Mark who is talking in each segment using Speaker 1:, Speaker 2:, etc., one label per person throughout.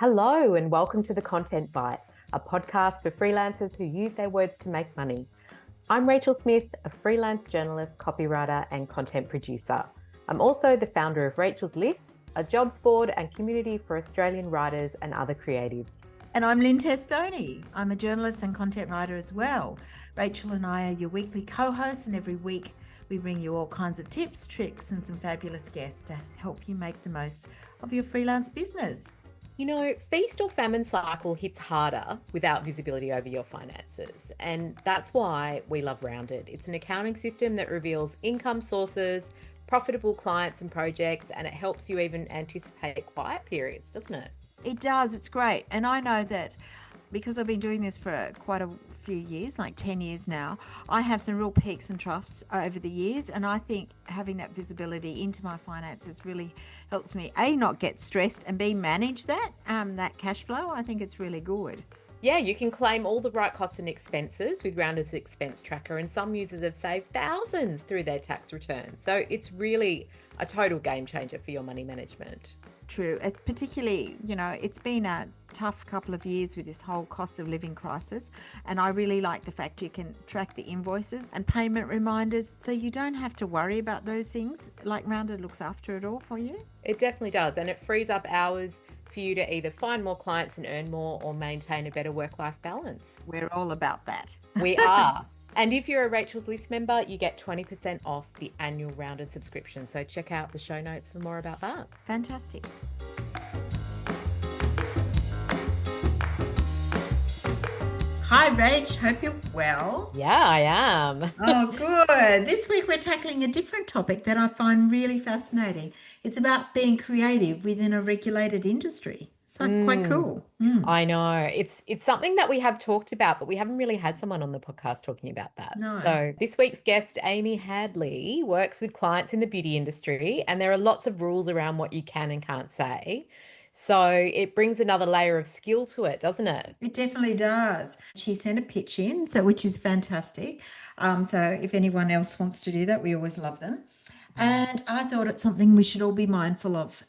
Speaker 1: Hello, and welcome to The Content Bite, a podcast for freelancers who use their words to make money. I'm Rachel Smith, a freelance journalist, copywriter, and content producer. I'm also the founder of Rachel's List, a jobs board and community for Australian writers and other creatives.
Speaker 2: And I'm Lynn Testoni. I'm a journalist and content writer as well. Rachel and I are your weekly co-hosts, and every week we bring you all kinds of tips, tricks, and some fabulous guests to help you make the most of your freelance business.
Speaker 1: You know, feast or famine cycle hits harder without visibility over your finances. And that's why we love Rounded. It's an accounting system that reveals income sources, profitable clients and projects, and it helps you even anticipate quiet periods, doesn't it?
Speaker 2: It does. It's great. And I know that because I've been doing this for quite a few years, like 10 years now, I have some real peaks and troughs over the years. And I think having that visibility into my finances really helps me, A, not get stressed, and B, manage that cash flow. I think it's really good.
Speaker 1: Yeah, you can claim all the right costs and expenses with Rounders Expense Tracker, and some users have saved thousands through their tax returns. So it's really a total game changer for your money management.
Speaker 2: True. Particularly, it's been a tough couple of years with this whole cost of living crisis. And I really like the fact you can track the invoices and payment reminders so you don't have to worry about those things. Like Rounded looks after it all for you.
Speaker 1: It definitely does. And it frees up hours for you to either find more clients and earn more or maintain a better work-life balance.
Speaker 2: We're all about that.
Speaker 1: We are. And if you're a Rachel's List member, you get 20% off the annual Rounded subscription. So check out the show notes for more about that.
Speaker 2: Fantastic. Hi, Rach. Hope you're well.
Speaker 1: Yeah, I am.
Speaker 2: Oh, good. This week we're tackling a different topic that I find really fascinating. It's about being creative within a regulated industry. So quite cool.
Speaker 1: I know. It's something that we have talked about, but we haven't really had someone on the podcast talking about that.
Speaker 2: No.
Speaker 1: So this week's guest, Amy Hadley, works with clients in the beauty industry, and there are lots of rules around what you can and can't say. So it brings another layer of skill to it, doesn't it?
Speaker 2: It definitely does. She sent a pitch in, which is fantastic. So if anyone else wants to do that, we always love them. And I thought it's something we should all be mindful of.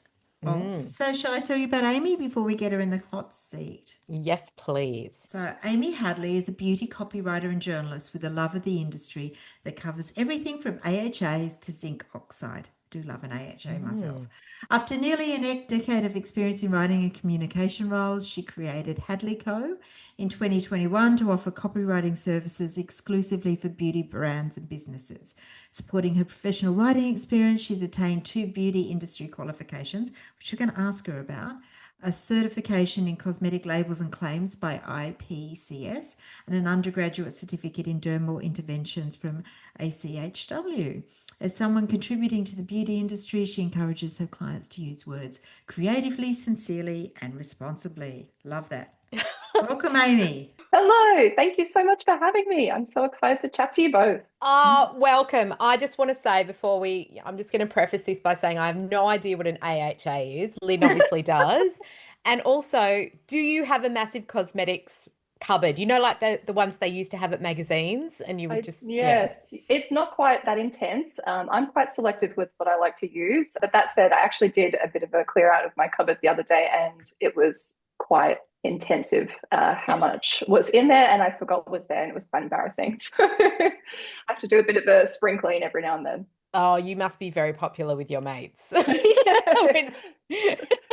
Speaker 2: So shall I tell you about Amy before we get her in the hot seat?
Speaker 1: Yes, please.
Speaker 2: So Amy Hadley is a beauty copywriter and journalist with a love of the industry that covers everything from AHAs to zinc oxide. Do love an AHA myself. After nearly a decade of experience in writing and communication roles, she created Hadley Co. in 2021 to offer copywriting services exclusively for beauty brands and businesses. Supporting her professional writing experience, she's attained 2 beauty industry qualifications, which we're going to ask her about, a certification in cosmetic labels and claims by IPCS, and an undergraduate certificate in dermal interventions from ACHW. As someone contributing to the beauty industry, she encourages her clients to use words creatively, sincerely, and responsibly. Love that. Welcome, Amy.
Speaker 3: Hello. Thank you so much for having me. I'm so excited to chat to you both.
Speaker 1: Welcome. I just want to say I'm just going to preface this by saying I have no idea what an AHA is. Lynn obviously does. And also, do you have a massive cosmetics cupboard? You know, like the ones they used to have at magazines, and you would
Speaker 3: Yes, it's not quite that intense. I'm quite selective with what I like to use. But that said, I actually did a bit of a clear out of my cupboard the other day, and it was quite intensive how much was in there, and I forgot what was there, and it was quite embarrassing. So I have to do a bit of a spring clean every now and then.
Speaker 1: Oh, you must be very popular with your mates.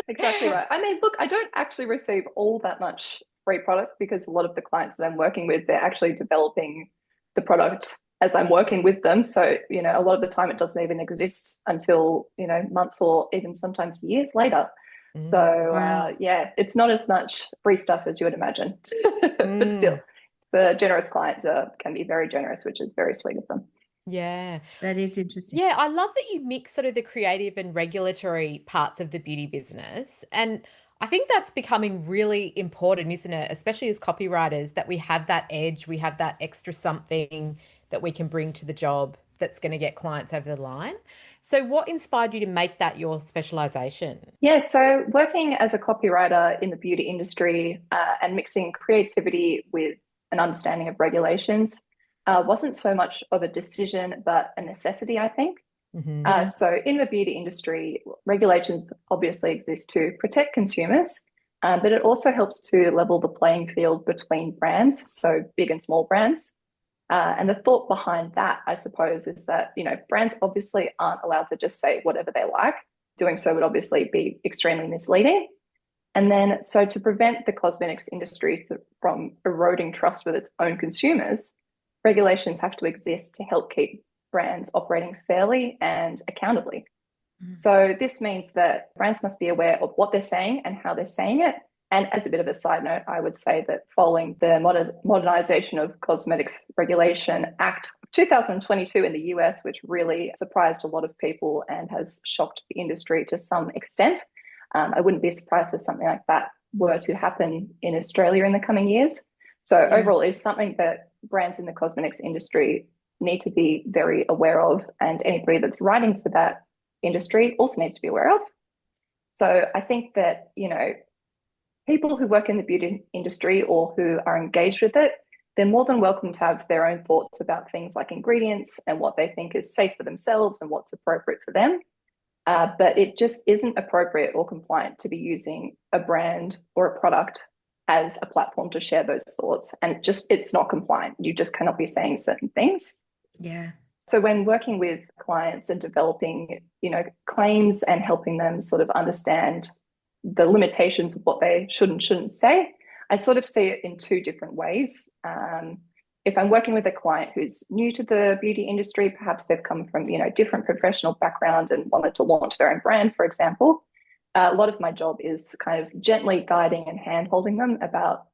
Speaker 3: Exactly right. I mean, look, I don't actually receive all that much free product because a lot of the clients that I'm working with, they're actually developing the product as I'm working with them. So, a lot of the time it doesn't even exist until, months or even sometimes years later. So,
Speaker 2: Wow.
Speaker 3: it's not as much free stuff as you would imagine. But still, the generous clients can be very generous, which is very sweet of them.
Speaker 1: Yeah.
Speaker 2: That is interesting.
Speaker 1: Yeah, I love that you mix sort of the creative and regulatory parts of the beauty business. And I think that's becoming really important, isn't it? Especially as copywriters, that we have that edge, we have that extra something that we can bring to the job that's going to get clients over the line. So what inspired you to make that your specialization?
Speaker 3: Yeah, so working as a copywriter in the beauty industry and mixing creativity with an understanding of regulations wasn't so much of a decision, but a necessity, I think. So in the beauty industry, regulations obviously exist to protect consumers, but it also helps to level the playing field between brands, so big and small brands. And the thought behind that, I suppose, is that, brands obviously aren't allowed to just say whatever they like. Doing so would obviously be extremely misleading. And then, so to prevent the cosmetics industry from eroding trust with its own consumers, regulations have to exist to help keep brands operating fairly and accountably. So this means that brands must be aware of what they're saying and how they're saying it. And as a bit of a side note, I would say that following the Modernization of Cosmetics Regulation Act of 2022 in the US, which really surprised a lot of people and has shocked the industry to some extent, I wouldn't be surprised if something like that were to happen in Australia in the coming years. So overall, it's something that brands in the cosmetics industry need to be very aware of, and anybody that's writing for that industry also needs to be aware of. So I think that, people who work in the beauty industry or who are engaged with it, they're more than welcome to have their own thoughts about things like ingredients and what they think is safe for themselves and what's appropriate for them. But it just isn't appropriate or compliant to be using a brand or a product as a platform to share those thoughts. And it's not compliant. You just cannot be saying certain things.
Speaker 2: Yeah.
Speaker 3: So when working with clients and developing, claims and helping them sort of understand the limitations of what they should and shouldn't say, I sort of see it in two different ways. If I'm working with a client who's new to the beauty industry, perhaps they've come from, different professional background and wanted to launch their own brand, for example, a lot of my job is kind of gently guiding and hand-holding them about,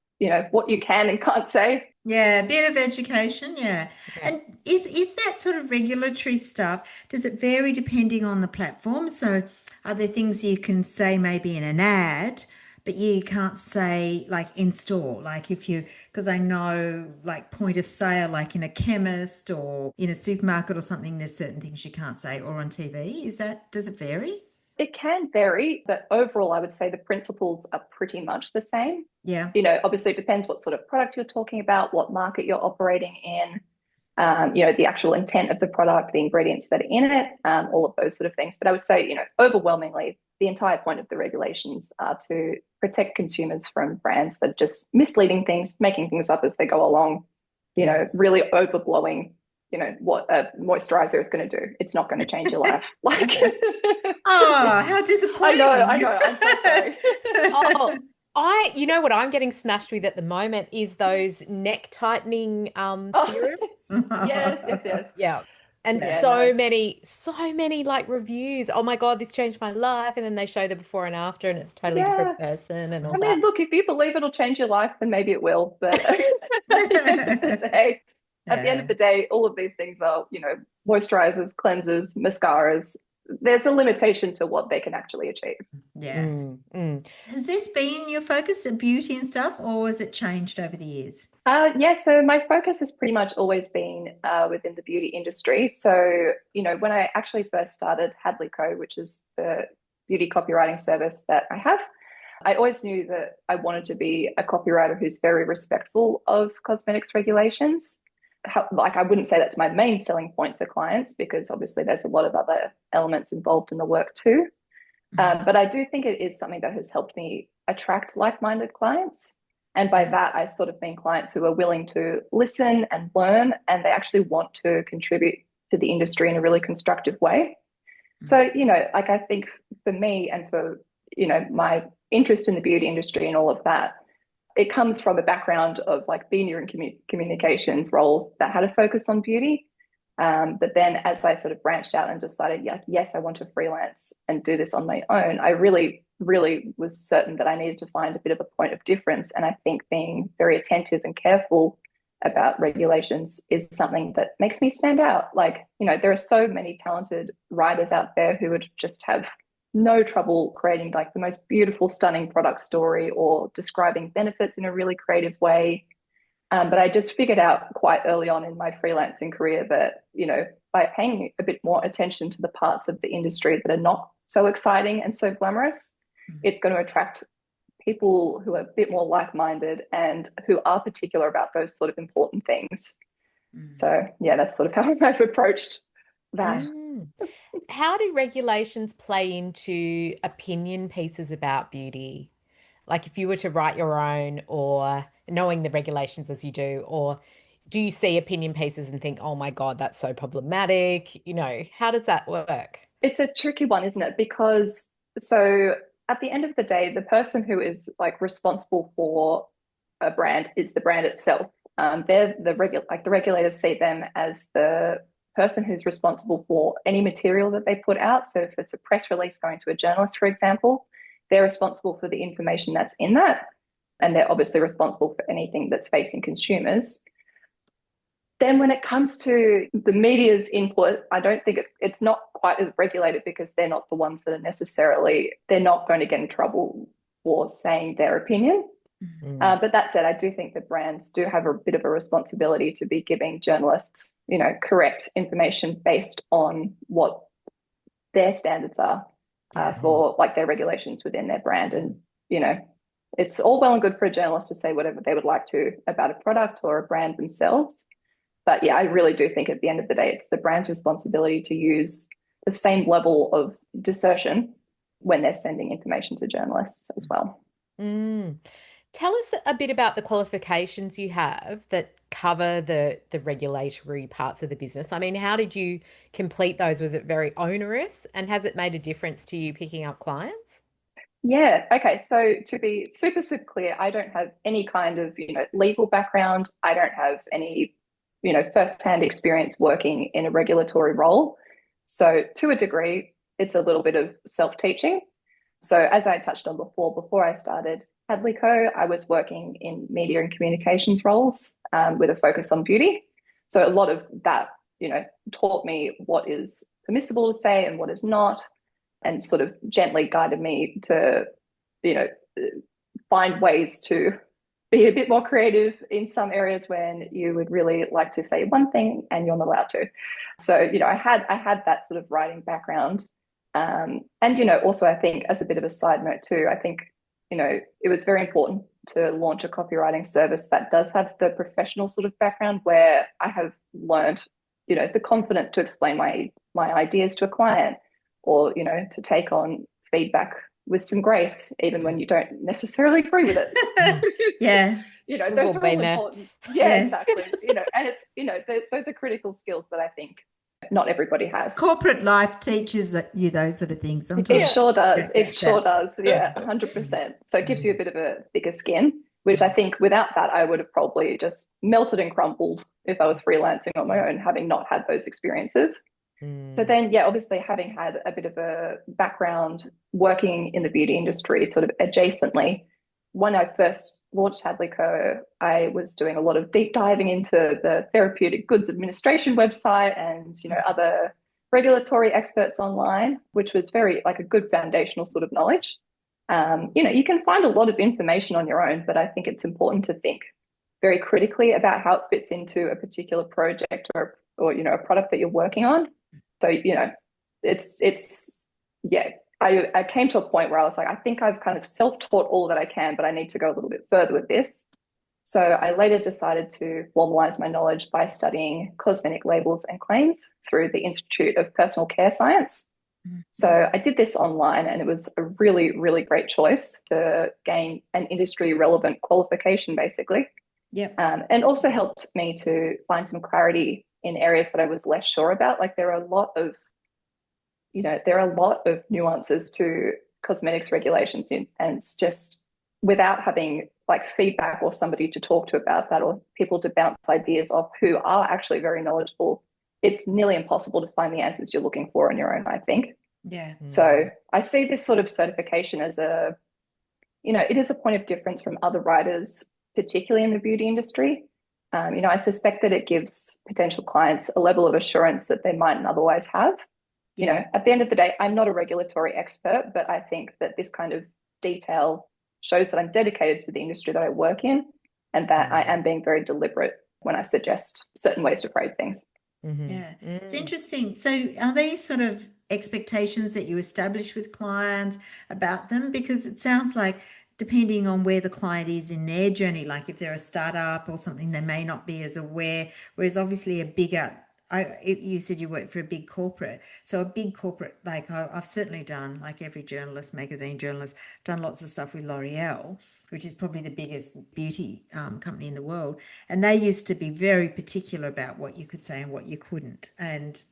Speaker 3: what you can and can't say.
Speaker 2: Yeah, a bit of education, yeah. And is that sort of regulatory stuff, does it vary depending on the platform? So are there things you can say maybe in an ad, but you can't say like in store? Like because I know like point of sale, like in a chemist or in a supermarket or something, there's certain things you can't say, or on TV. Does it vary?
Speaker 3: It can vary, but overall, I would say the principles are pretty much the same.
Speaker 2: Yeah.
Speaker 3: Obviously it depends what sort of product you're talking about, what market you're operating in, the actual intent of the product, the ingredients that are in it, all of those sort of things. But I would say, overwhelmingly, the entire point of the regulations are to protect consumers from brands that are just misleading things, making things up as they go along, really overblowing, what a moisturizer is going to do. It's not going to change your life.
Speaker 2: Oh, how disappointing.
Speaker 3: I know. I'm so sorry.
Speaker 1: You know what I'm getting smashed with at the moment is those neck tightening serums.
Speaker 3: Yes.
Speaker 1: Yeah. And
Speaker 3: Yeah,
Speaker 1: so many like reviews. Oh my God, this changed my life. And then they show the before and after and it's a totally different person and all that.
Speaker 3: Look, if you believe it'll change your life, then maybe it will. But at the end of the day, all of these things are, moisturizers, cleansers, mascaras. There's a limitation to what they can actually achieve.
Speaker 2: Yeah. Has this been your focus of beauty and stuff, or has it changed over the years?
Speaker 3: So my focus has pretty much always been within the beauty industry. So, when I actually first started Hadley Co., which is the beauty copywriting service that I have, I always knew that I wanted to be a copywriter who's very respectful of cosmetics regulations. I wouldn't say that's my main selling point to clients because obviously there's a lot of other elements involved in the work too. But I do think it is something that has helped me attract like-minded clients. And by that, I sort of mean clients who are willing to listen and learn, and they actually want to contribute to the industry in a really constructive way. So, I think for me and for, my interest in the beauty industry and all of that, it comes from a background of like media and communications roles that had a focus on beauty. But then as I sort of branched out and decided, yes, I want to freelance and do this on my own, I really, really was certain that I needed to find a bit of a point of difference. And I think being very attentive and careful about regulations is something that makes me stand out. Like, there are so many talented writers out there who would just have no trouble creating like the most beautiful, stunning product story or describing benefits in a really creative way. But I just figured out quite early on in my freelancing career that, by paying a bit more attention to the parts of the industry that are not so exciting and so glamorous, it's going to attract people who are a bit more like-minded and who are particular about those sort of important things. So, that's sort of how I've approached that.
Speaker 1: How do regulations play into opinion pieces about beauty? Like if you were to write your own or knowing the regulations as you do, or do you see opinion pieces and think, oh my God, that's so problematic? How does that work?
Speaker 3: It's a tricky one, isn't it? Because so at the end of the day, the person who is like responsible for a brand is the brand itself. They're the regulators see them as the person who's responsible for any material that they put out. So if it's a press release going to a journalist, for example, they're responsible for the information that's in that, and they're obviously responsible for anything that's facing consumers. Then when it comes to the media's input, I don't think it's not quite as regulated because they're not the ones that they're not going to get in trouble for saying their opinion. But that said, I do think that brands do have a bit of a responsibility to be giving journalists, correct information based on what their standards are for like their regulations within their brand. And, it's all well and good for a journalist to say whatever they would like to about a product or a brand themselves. But yeah, I really do think at the end of the day, it's the brand's responsibility to use the same level of discretion when they're sending information to journalists as well.
Speaker 1: Mm. Tell us a bit about the qualifications you have that cover the regulatory parts of the business. I mean, how did you complete those? Was it very onerous, and has it made a difference to you picking up clients?
Speaker 3: Yeah. Okay. So to be super, super clear, I don't have any kind of, legal background. I don't have any, first-hand experience working in a regulatory role. So to a degree, it's a little bit of self-teaching. So as I touched on before I started Hadley Co, I was working in media and communications roles with a focus on beauty. So a lot of that, taught me what is permissible to say and what is not, and sort of gently guided me to, find ways to be a bit more creative in some areas when you would really like to say one thing and you're not allowed to. So, I had that sort of writing background. And, also I think as a bit of a side note too, I think, it was very important to launch a copywriting service that does have the professional sort of background where I have learned, the confidence to explain my ideas to a client, or, to take on feedback with some grace, even when you don't necessarily agree with it.
Speaker 2: Yeah.
Speaker 1: We've all
Speaker 3: Those are all
Speaker 1: been there.
Speaker 3: important. Yeah,
Speaker 2: Yes.
Speaker 3: exactly. And it's, those are critical skills that I think not everybody has.
Speaker 2: Corporate life teaches you those sort of things.
Speaker 3: It
Speaker 2: Sometimes
Speaker 3: sure does.
Speaker 2: forget
Speaker 3: It sure
Speaker 2: that.
Speaker 3: does. Yeah, 100%. So it gives you a bit of a thicker skin, which I think without that, I would have probably just melted and crumbled if I was freelancing on my own, having not had those experiences. So then, yeah, obviously having had a bit of a background working in the beauty industry sort of adjacently, when I first launched Hadley Co, I was doing a lot of deep diving into the Therapeutic Goods Administration website and, other regulatory experts online, which was very like a good foundational sort of knowledge. You can find a lot of information on your own, but I think it's important to think very critically about how it fits into a particular project or a product that you're working on. So, I came to a point where I was like, I think I've kind of self-taught all that I can, but I need to go a little bit further with this. So I later decided to formalize my knowledge by studying cosmetic labels and claims through the Institute of Personal Care Science. So I did this online, and it was a really, really great choice to gain an industry relevant qualification, basically.
Speaker 2: Yep.
Speaker 3: And also helped me to find some clarity in areas that I was less sure about. Like there are a lot of nuances to cosmetics regulations, and it's just without having like feedback or somebody to talk to about that, or people to bounce ideas off who are actually very knowledgeable, it's nearly impossible to find the answers you're looking for on your own, I think.
Speaker 2: Yeah.
Speaker 3: So I see this sort of certification as it is a point of difference from other writers, particularly in the beauty industry. I suspect that it gives potential clients a level of assurance that they mightn't otherwise have. At the end of the day, I'm not a regulatory expert, but I think that this kind of detail shows that I'm dedicated to the industry that I work in, and that I am being very deliberate when I suggest certain ways to phrase things.
Speaker 2: Yeah. It's interesting. So are these sort of expectations that you establish with clients about them? Because it sounds like depending on where the client is in their journey, like if they're a startup or something, they may not be as aware, whereas obviously a bigger you said you worked for a big corporate. So a big corporate, like I've certainly done, like every journalist, magazine journalist, done lots of stuff with L'Oreal, which is probably the biggest beauty company in the world. And they used to be very particular about what you could say and what you couldn't.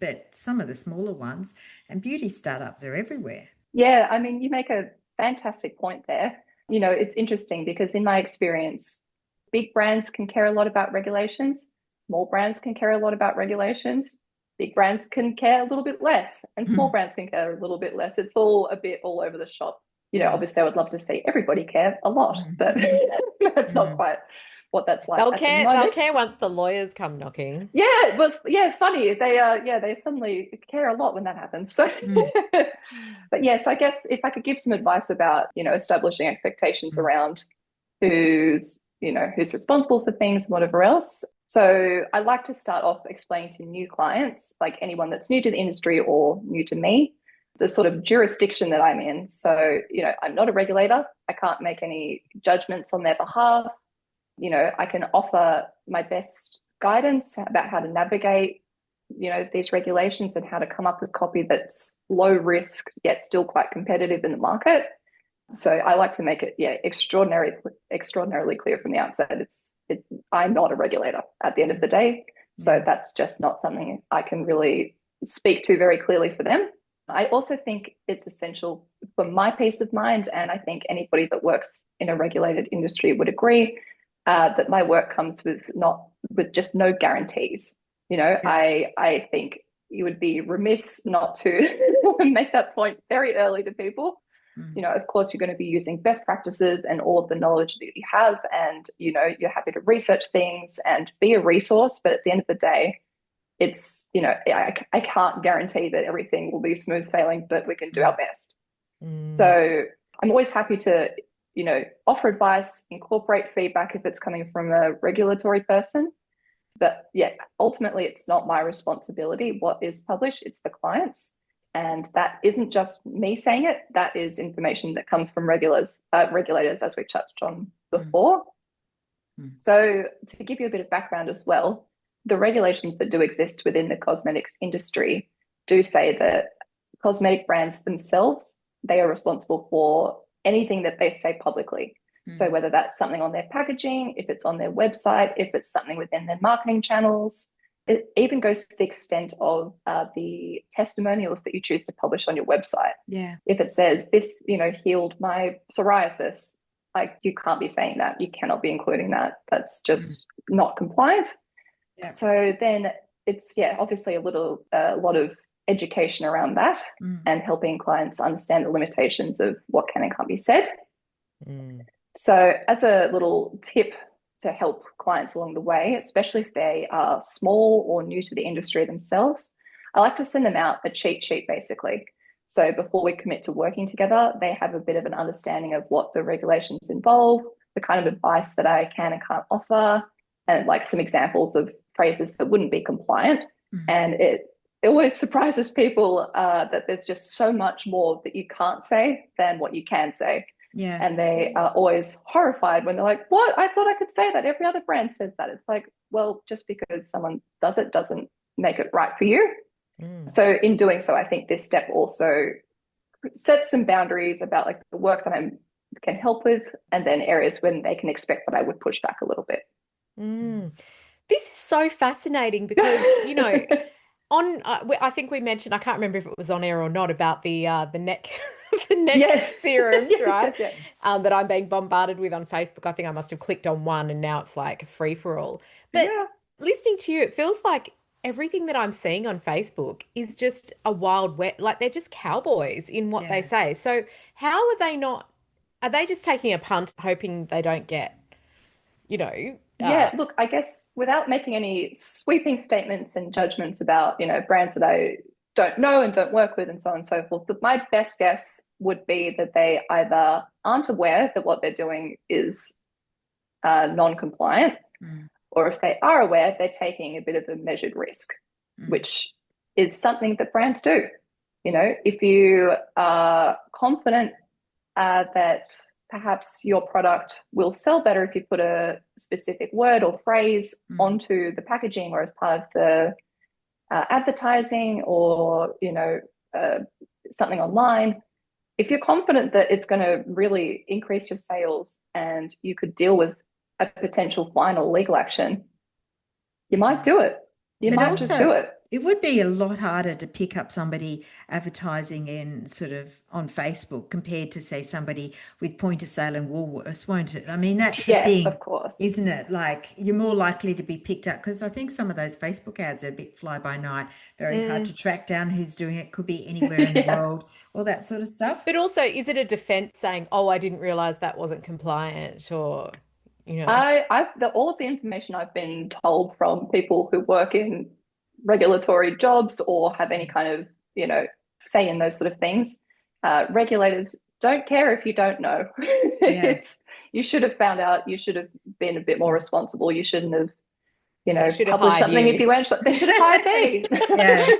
Speaker 2: But some of the smaller ones and beauty startups are everywhere.
Speaker 3: Yeah, I mean, you make a fantastic point there. It's interesting because in my experience, big brands can care a lot about regulations, small brands can care a lot about regulations, big brands can care a little bit less, and small brands can care a little bit less. It's all a bit all over the shop. Obviously, I would love to see everybody care a lot, but that's not quite what that's like
Speaker 1: They'll
Speaker 3: at the
Speaker 1: care. They'll
Speaker 3: moment.
Speaker 1: care once the lawyers come knocking.
Speaker 3: Yeah, well, yeah, funny. They suddenly care a lot when that happens. So, but yes, I guess if I could give some advice about, establishing expectations around who's responsible for things and whatever else. So I like to start off explaining to new clients, like anyone that's new to the industry or new to me, the sort of jurisdiction that I'm in. So, I'm not a regulator. I can't make any judgments on their behalf. I can offer my best guidance about how to navigate, these regulations and how to come up with copy that's low risk yet still quite competitive in the market. So I like to make it, extraordinarily clear from the outset. I'm not a regulator at the end of the day. So that's just not something I can really speak to very clearly for them. I also think it's essential for my peace of mind, and I think anybody that works in a regulated industry would agree that my work comes with just no guarantees. I think you would be remiss not to make that point very early to people. Of course, you're going to be using best practices and all of the knowledge that you have, and you're happy to research things and be a resource. But at the end of the day, it's I can't guarantee that everything will be smooth sailing, but we can do our best. So I'm always happy to offer advice, incorporate feedback if it's coming from a regulatory person. But yeah, ultimately, it's not my responsibility what is published, it's the client's. And that isn't just me saying it, that is information that comes from regulators, as we touched on before. So to give you a bit of background as well, the regulations that do exist within the cosmetics industry do say that cosmetic brands themselves, they are responsible for anything that they say publicly. So whether that's something on their packaging, if it's on their website, if it's something within their marketing channels, it even goes to the extent of the testimonials that you choose to publish on your website.
Speaker 2: Yeah.
Speaker 3: If it says this, healed my psoriasis, like you can't be saying that. You cannot be including that. That's just not compliant. Yeah. So then it's, obviously a lot of education around that and helping clients understand the limitations of what can and can't be said. So as a little tip to help clients along the way, especially if they are small or new to the industry themselves, I like to send them out a cheat sheet, basically. So before we commit to working together, they have a bit of an understanding of what the regulations involve, the kind of advice that I can and can't offer, and like some examples of phrases that wouldn't be compliant. And it always surprises people that there's just so much more that you can't say than what you can say.
Speaker 2: Yeah.
Speaker 3: And they are always horrified when they're like, what? I thought I could say that. Every other brand says that. It's like, well, just because someone does it doesn't make it right for you. So in doing so, I think this step also sets some boundaries about like the work that I can help with, and then areas when they can expect that I would push back a little bit.
Speaker 1: This is so fascinating because, I think we mentioned, I can't remember if it was on air or not, about the neck the neck serums, right?
Speaker 3: Yes.
Speaker 1: That I'm being bombarded with on Facebook. I think I must have clicked on one and now it's like a free for all. But listening to you, it feels like everything that I'm seeing on Facebook is just a wild wet, like they're just cowboys in what they say. So how are they just taking a punt, hoping they don't get,
Speaker 3: look, I guess without making any sweeping statements and judgments about, brands that I don't know and don't work with and so on and so forth, but my best guess would be that they either aren't aware that what they're doing is non-compliant, or if they are aware, they're taking a bit of a measured risk, which is something that brands do. If you are confident that perhaps your product will sell better if you put a specific word or phrase onto the packaging or as part of the advertising or, something online, if you're confident that it's going to really increase your sales and you could deal with a potential fine or legal action, you might do it. You
Speaker 2: But
Speaker 3: might just do
Speaker 2: also,
Speaker 3: it.
Speaker 2: it would be a lot harder to pick up somebody advertising in sort of on Facebook compared to, say, somebody with Point of Sale and Woolworths, won't it? I mean, that's the
Speaker 3: Yes,
Speaker 2: thing,
Speaker 3: of course.
Speaker 2: isn't it? Like, you're more likely to be picked up because I think some of those Facebook ads are a bit fly by night, very hard to track down who's doing it, could be anywhere in the
Speaker 3: Yeah.
Speaker 2: world, all that sort of stuff.
Speaker 1: But also, is it a defense saying, "Oh, I didn't realize that wasn't compliant," or, you know?
Speaker 3: All of the information I've been told from people who work in regulatory jobs or have any kind of, say in those sort of things, regulators don't care if you don't know.
Speaker 2: Yeah.
Speaker 3: You should have found out. You should have been a bit more responsible. You shouldn't have,
Speaker 1: They should have
Speaker 3: published
Speaker 1: hired
Speaker 3: something
Speaker 1: you.
Speaker 3: if you weren't. They should have hired me.
Speaker 2: Yeah.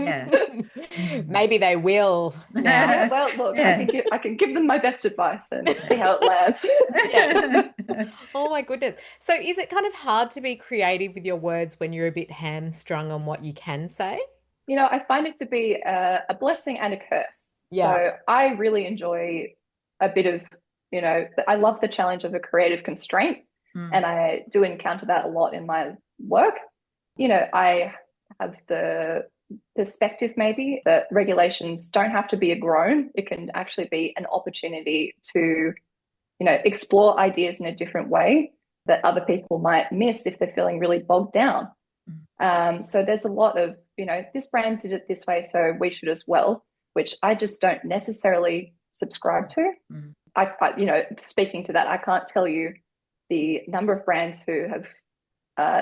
Speaker 2: Yeah.
Speaker 1: Maybe they will now.
Speaker 3: Yeah, well, look,
Speaker 2: Yes.
Speaker 3: I can give them my best advice and see how it lands.
Speaker 1: Yeah. Oh my goodness. So is it kind of hard to be creative with your words when you're a bit hamstrung on what you can say?
Speaker 3: I find it to be a blessing and a curse.
Speaker 1: Yeah.
Speaker 3: So I really enjoy a bit of, I love the challenge of a creative constraint. And I do encounter that a lot in my work. I have the perspective maybe that regulations don't have to be a groan. It can actually be an opportunity to, explore ideas in a different way that other people might miss if they're feeling really bogged down. So there's a lot of, this brand did it this way, so we should as well, which I just don't necessarily subscribe to. Speaking to that, I can't tell you the number of brands who have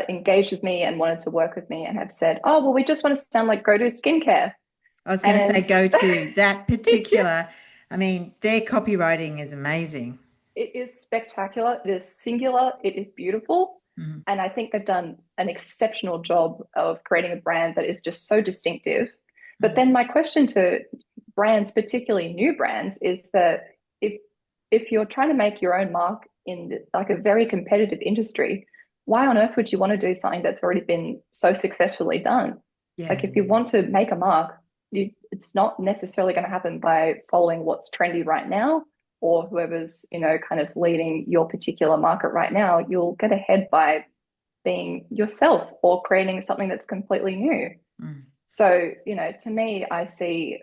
Speaker 3: engaged with me and wanted to work with me and have said, "Oh, well, we just want to sound like Go To Skincare."
Speaker 2: I was going to say Go To, that particular, I mean, their copywriting is amazing.
Speaker 3: It is spectacular. It is singular. It is beautiful. And I think they've done an exceptional job of creating a brand that is just so distinctive. But then my question to brands, particularly new brands, is that if you're trying to make your own mark in like a very competitive industry, why on earth would you want to do something that's already been so successfully done?
Speaker 2: Yeah.
Speaker 3: Like if you want to make a mark, it's not necessarily going to happen by following what's trendy right now or whoever's, kind of leading your particular market right now. You'll get ahead by being yourself or creating something that's completely new. So, to me, I see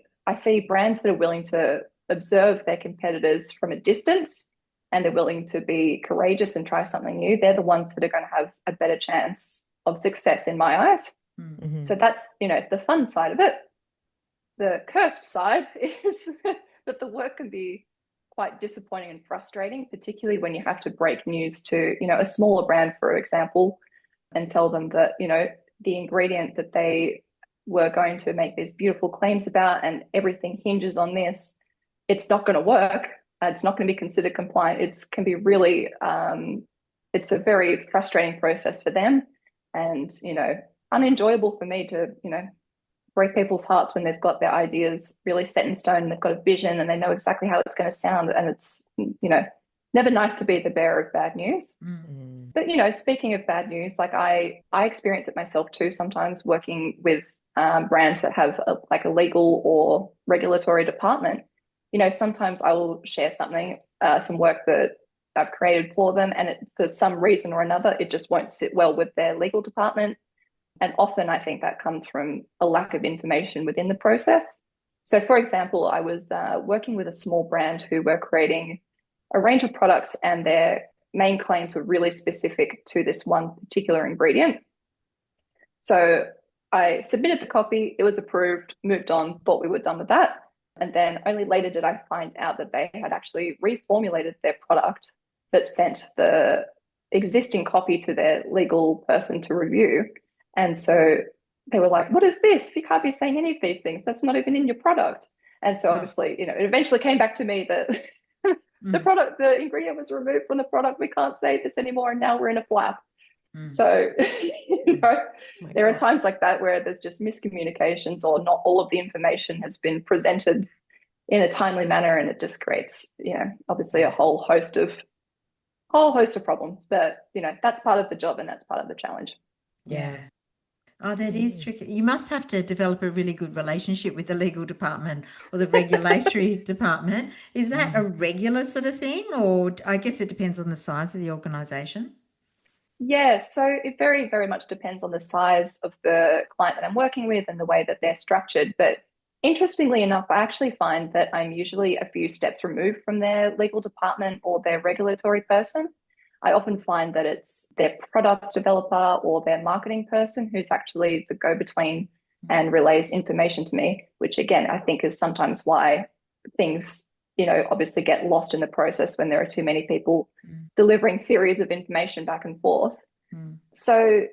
Speaker 3: brands that are willing to observe their competitors from a distance and they're willing to be courageous and try something new. They're the ones that are going to have a better chance of success in my eyes. So that's, the fun side of it. The cursed side is that the work can be quite disappointing and frustrating, particularly when you have to break news to, a smaller brand, for example, and tell them that, the ingredient that they were going to make these beautiful claims about and everything hinges on this, it's not going to work. It's not going to be considered compliant. It can be really, it's a very frustrating process for them and, unenjoyable for me to, break people's hearts when they've got their ideas really set in stone and they've got a vision and they know exactly how it's going to sound. And it's, never nice to be the bearer of bad news. But, speaking of bad news, like I experience it myself too, sometimes working with brands that have a legal or regulatory department. Sometimes I will share something, some work that I've created for them, and for some reason or another, it just won't sit well with their legal department. And often I think that comes from a lack of information within the process. So, for example, I was working with a small brand who were creating a range of products, and their main claims were really specific to this one particular ingredient. So I submitted the copy, it was approved, moved on, thought we were done with that. And then only later did I find out that they had actually reformulated their product, but sent the existing copy to their legal person to review. And so they were like, "What is this? You can't be saying any of these things. That's not even in your product." And so obviously, it eventually came back to me that the ingredient was removed from the product. We can't say this anymore. And now we're in a flap. So, there are times like that where there's just miscommunications or not all of the information has been presented in a timely manner. And it just creates, obviously a whole host of problems. But, that's part of the job and that's part of the challenge.
Speaker 2: Yeah. Oh, that is
Speaker 1: Mm.
Speaker 2: tricky. You must have to develop a really good relationship with the legal department or the regulatory department. Is that a regular sort of thing, or I guess it depends on the size of the organization?
Speaker 3: Yeah, so it very, very much depends on the size of the client that I'm working with and the way that they're structured. But interestingly enough, I actually find that I'm usually a few steps removed from their legal department or their regulatory person. I often find that it's their product developer or their marketing person who's actually the go-between and relays information to me, which again, I think is sometimes why things, obviously get lost in the process when there are too many people
Speaker 2: Mm,
Speaker 3: delivering series of information back and forth.
Speaker 2: mm,
Speaker 3: So,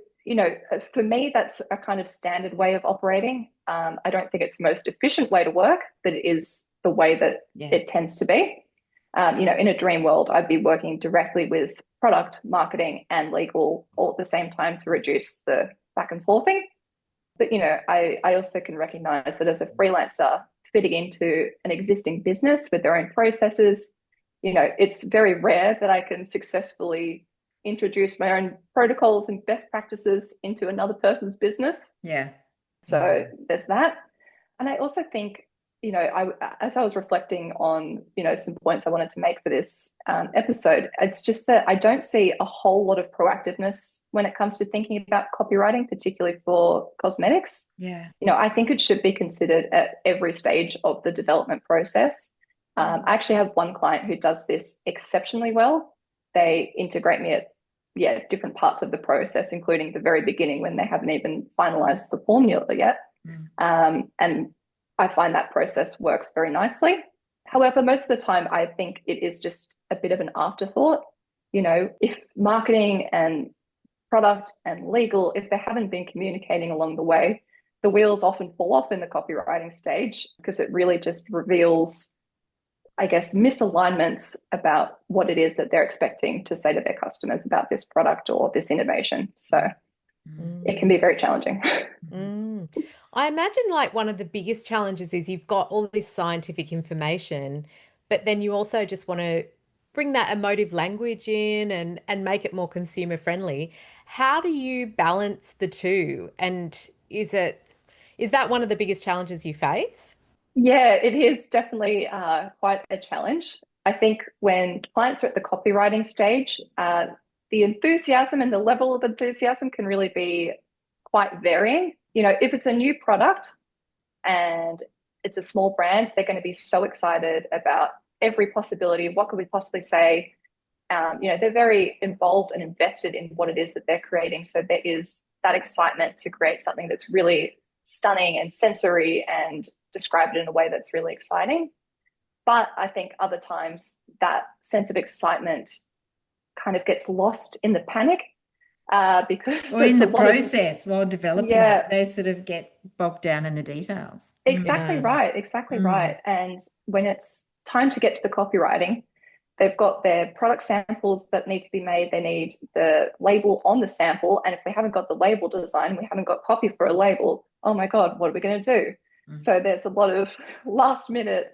Speaker 3: for me, that's a kind of standard way of operating. I don't think it's the most efficient way to work, but it is the way that
Speaker 2: yeah.
Speaker 3: it tends to be. In a dream world, I'd be working directly with product, marketing, and legal all at the same time to reduce the back and forthing. But I also can recognize that as a freelancer fitting into an existing business with their own processes, it's very rare that I can successfully introduce my own protocols and best practices into another person's business.
Speaker 2: Yeah. Yeah.
Speaker 3: So there's that. And I also think, as I was reflecting on, some points I wanted to make for this episode, it's just that I don't see a whole lot of proactiveness when it comes to thinking about copywriting, particularly for cosmetics.
Speaker 2: Yeah.
Speaker 3: I think it should be considered at every stage of the development process. I actually have one client who does this exceptionally well. They integrate me at different parts of the process, including the very beginning when they haven't even finalized the formula yet.
Speaker 2: Mm,
Speaker 3: And I find that process works very nicely. However, most of the time, I think it is just a bit of an afterthought. If marketing and product and legal, if they haven't been communicating along the way, the wheels often fall off in the copywriting stage because it really just reveals, I guess, misalignments about what it is that they're expecting to say to their customers about this product or this innovation. So
Speaker 2: mm,
Speaker 3: it can be very challenging.
Speaker 2: mhm.
Speaker 1: Mm. I imagine like one of the biggest challenges is you've got all this scientific information, but then you also just want to bring that emotive language in and make it more consumer friendly. How do you balance the two? And is that one of the biggest challenges you face?
Speaker 3: Yeah, it is definitely quite a challenge. I think when clients are at the copywriting stage, the enthusiasm and the level of enthusiasm can really be quite varying. If it's a new product and it's a small brand, they're going to be so excited about every possibility. What could we possibly say? They're very involved and invested in what it is that they're creating. So there is that excitement to create something that's really stunning and sensory and describe it in a way that's really exciting. But I think other times that sense of excitement kind of gets lost in the panic because
Speaker 2: Or in
Speaker 3: it's a
Speaker 2: the
Speaker 3: lot of,
Speaker 2: process while developing it,
Speaker 3: yeah,
Speaker 2: they sort of get bogged down in the details.
Speaker 3: exactly
Speaker 1: Yeah.
Speaker 3: right, exactly
Speaker 2: Mm,
Speaker 3: right. And when it's time to get to the copywriting, they've got their product samples that need to be made. They need the label on the sample. And if we haven't got the label design, we haven't got copy for a label. Oh my God, what are we going to do?
Speaker 2: mm.
Speaker 3: So there's a lot of last minute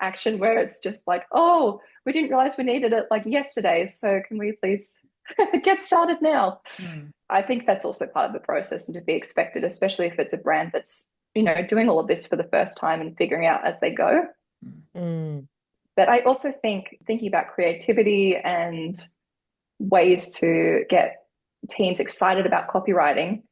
Speaker 3: action where it's just like, oh, we didn't realize we needed it like yesterday. So can we please get started now?
Speaker 2: Mm,
Speaker 3: I think that's also part of the process and to be expected, especially if it's a brand that's, doing all of this for the first time and figuring out as they go.
Speaker 2: mm,
Speaker 1: Mm.
Speaker 3: But I also think thinking about creativity and ways to get teams excited about copywriting,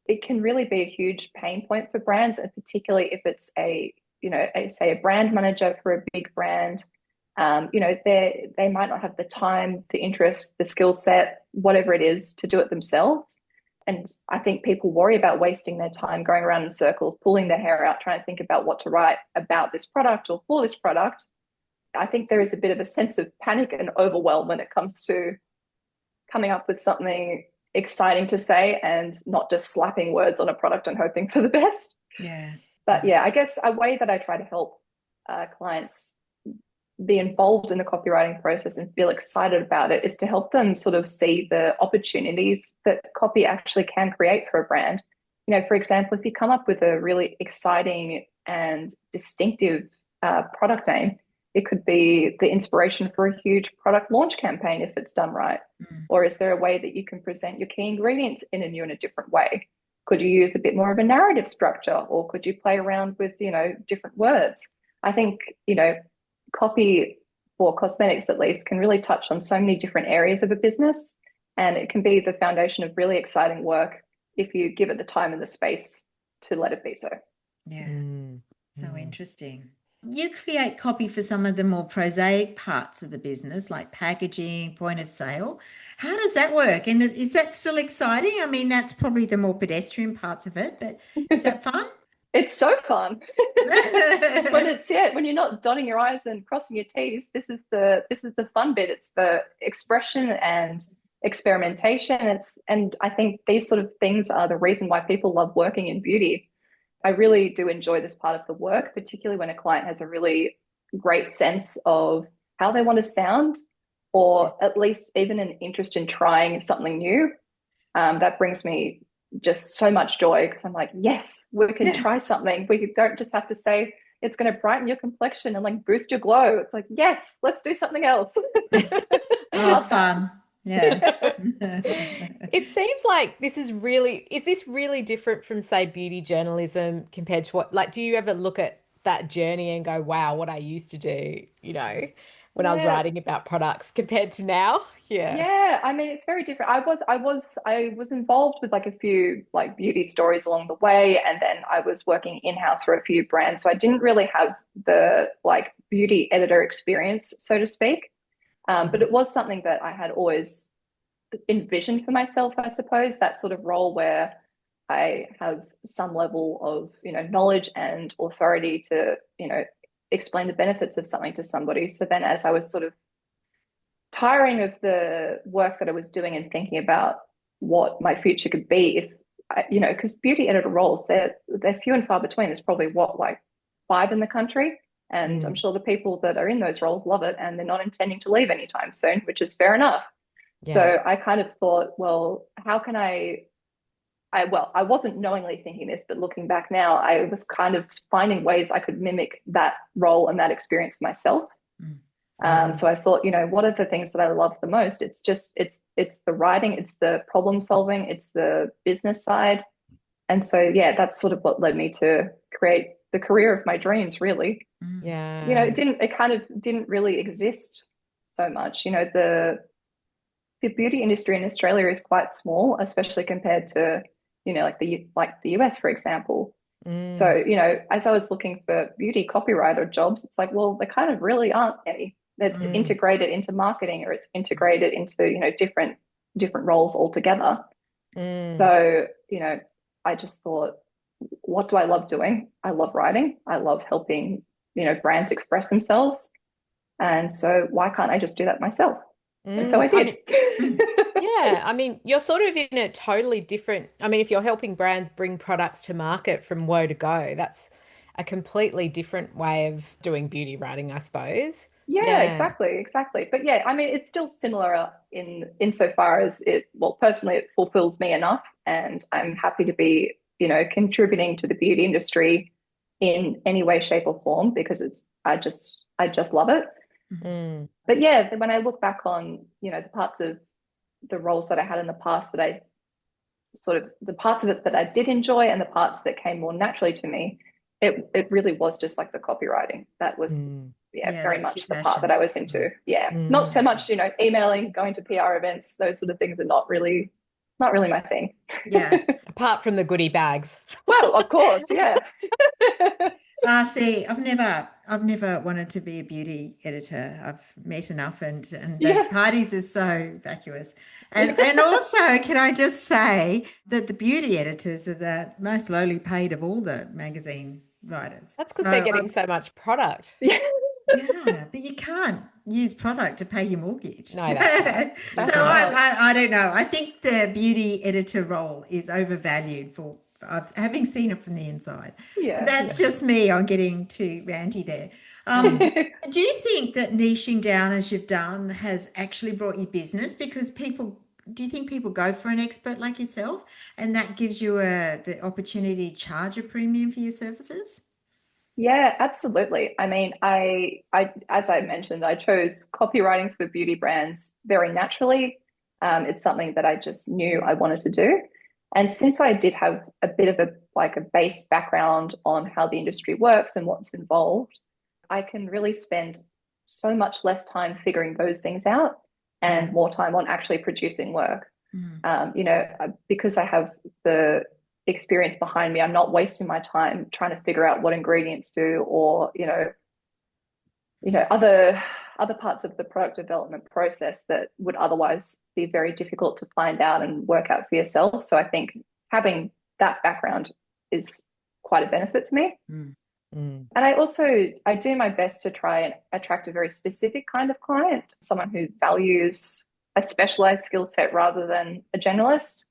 Speaker 3: it can really be a huge pain point for brands, and particularly if it's say a brand manager for a big brand. They might not have the time, the interest, the skill set, whatever it is, to do it themselves. And I think people worry about wasting their time going around in circles, pulling their hair out, trying to think about what to write about this product or for this product. I think there is a bit of a sense of panic and overwhelm when it comes to coming up with something exciting to say and not just slapping words on a product and hoping for the best.
Speaker 2: yeah.
Speaker 3: But yeah, I guess a way that I try to help clients be involved in the copywriting process and feel excited about it is to help them sort of see the opportunities that copy actually can create for a brand. For example, if you come up with a really exciting and distinctive product name, it could be the inspiration for a huge product launch campaign if it's done right.
Speaker 2: Mm,
Speaker 3: Or is there a way that you can present your key ingredients in a new and a different way? Could you use a bit more of a narrative structure, or could you play around with, different words? I think, copy for cosmetics at least can really touch on so many different areas of a business, and it can be the foundation of really exciting work if you give it the time and the space to let it be so.
Speaker 2: Yeah.
Speaker 1: Mm.
Speaker 2: So
Speaker 1: Mm.
Speaker 2: interesting. You create copy for some of the more prosaic parts of the business, like packaging, point of sale. How does that work? And is that still exciting? I mean, that's probably the more pedestrian parts of it, but is that fun?
Speaker 3: It's so fun. When you're not dotting your I's and crossing your T's, this is the fun bit. It's the expression and experimentation. And I think these sort of things are the reason why people love working in beauty. I really do enjoy this part of the work, particularly when a client has a really great sense of how they want to sound, or at least even an interest in trying something new. That brings me just so much joy, because I'm like, yes, we can
Speaker 2: Yeah.
Speaker 3: try something. We don't just have to say it's going to brighten your complexion and like boost your glow. It's like, yes, let's do something else. I
Speaker 2: Oh,
Speaker 3: love that.
Speaker 2: fun. Yeah.
Speaker 1: It seems like is this really different from, say, beauty journalism compared to what, like, do you ever look at that journey and go, wow, what I used to do, when I was
Speaker 3: Yeah.
Speaker 1: writing about products compared to now? Yeah.
Speaker 3: Yeah, I mean it's very different. I was involved with like a few like beauty stories along the way, and then I was working in-house for a few brands. So I didn't really have the like beauty editor experience, so to speak. But
Speaker 1: Mhm.
Speaker 3: it was something that I had always envisioned for myself, I suppose, that sort of role where I have some level of, knowledge and authority to, explain the benefits of something to somebody. So then as I was sort of tiring of the work that I was doing and thinking about what my future could be, if because beauty editor roles, they're few and far between. There's probably what, like 5 in the country, and I'm
Speaker 1: Mm.
Speaker 3: sure the people that are in those roles love it, and they're not intending to leave anytime soon, which is fair enough.
Speaker 1: Yeah.
Speaker 3: So I kind of thought, well, how can I wasn't knowingly thinking this, but looking back now, I was kind of finding ways I could mimic that role and that experience myself.
Speaker 2: Mm.
Speaker 3: So I thought, what are the things that I love the most? It's the writing, it's the problem solving, it's the business side. And so, yeah, that's sort of what led me to create the career of my dreams, really.
Speaker 2: Mm.
Speaker 1: Yeah.
Speaker 3: It kind of didn't really exist so much. The beauty industry in Australia is quite small, especially compared to, like the US, for example. So,
Speaker 1: Mm.
Speaker 3: as I was looking for beauty copywriter jobs, it's like, well, there kind of really aren't any that's
Speaker 2: Mm.
Speaker 1: Mm.
Speaker 3: integrated into marketing, or it's integrated into, different roles altogether.
Speaker 1: Mm.
Speaker 3: So, I just thought, what do I love doing? I love writing. I love helping, brands express themselves. And so why can't I just do that myself? And so I
Speaker 1: I
Speaker 3: did.
Speaker 1: mean, yeah, I mean, you're sort of in a totally different, I mean, if you're helping brands bring products to market from woe to go, that's a completely different way of doing beauty writing, I suppose.
Speaker 3: Yeah,
Speaker 1: Yeah.
Speaker 3: exactly, exactly. But yeah, I mean, it's still similar in insofar as personally, it fulfills me enough, and I'm happy to be, contributing to the beauty industry in any way, shape, or form, because I just love it.
Speaker 1: Mm.
Speaker 3: But yeah, when I look back on, the parts of the roles that I had in the past, that I sort of the parts of it that I did enjoy and the parts that came more naturally to me, it really was just like the copywriting. That was,
Speaker 1: Mm.
Speaker 3: yeah,
Speaker 2: Yeah,
Speaker 3: very
Speaker 2: that's your
Speaker 3: much the part that
Speaker 2: passion.
Speaker 3: I was into. Yeah. Not
Speaker 1: Mm.
Speaker 3: so
Speaker 2: Yeah.
Speaker 3: much, emailing, going to PR events, those sort of things are not really my thing.
Speaker 2: Yeah.
Speaker 1: Apart from the goodie bags.
Speaker 3: Well, of course, yeah.
Speaker 2: See, I've never wanted to be a beauty editor. I've met enough, and those
Speaker 3: Yeah.
Speaker 2: parties are so vacuous. And also, can I just say that the beauty editors are the most lowly paid of all the magazine writers.
Speaker 1: That's because they're
Speaker 2: So
Speaker 1: getting so much product.
Speaker 3: Yeah.
Speaker 2: yeah, but you can't use product to pay your mortgage.
Speaker 1: No, that's right.
Speaker 2: So
Speaker 3: That's
Speaker 1: Hmm.
Speaker 3: right.
Speaker 2: I don't know. I think the beauty editor role is overvalued for having seen it from the inside. But
Speaker 3: Yeah.
Speaker 2: that's just me on getting too ranty there.
Speaker 1: Mm.
Speaker 2: Do you think that niching down as you've done has actually brought you business? Because do you think people go for an expert like yourself, and that gives you the opportunity to charge a premium for your services?
Speaker 3: Yeah, absolutely. I mean, as I mentioned, I chose copywriting for beauty brands very naturally. It's something that I just knew I wanted to do. And since I did have a bit of a base background on how the industry works and what's involved, I can really spend so much less time figuring those things out and more time on actually producing work. Because I have the experience behind me, I'm not wasting my time trying to figure out what ingredients do, or other parts of the product development process that would otherwise be very difficult to find out and work out for yourself. So I think having that background is quite a benefit to me. And I do my best to try and attract a very specific kind of client, someone who values a specialized skill set rather than a generalist,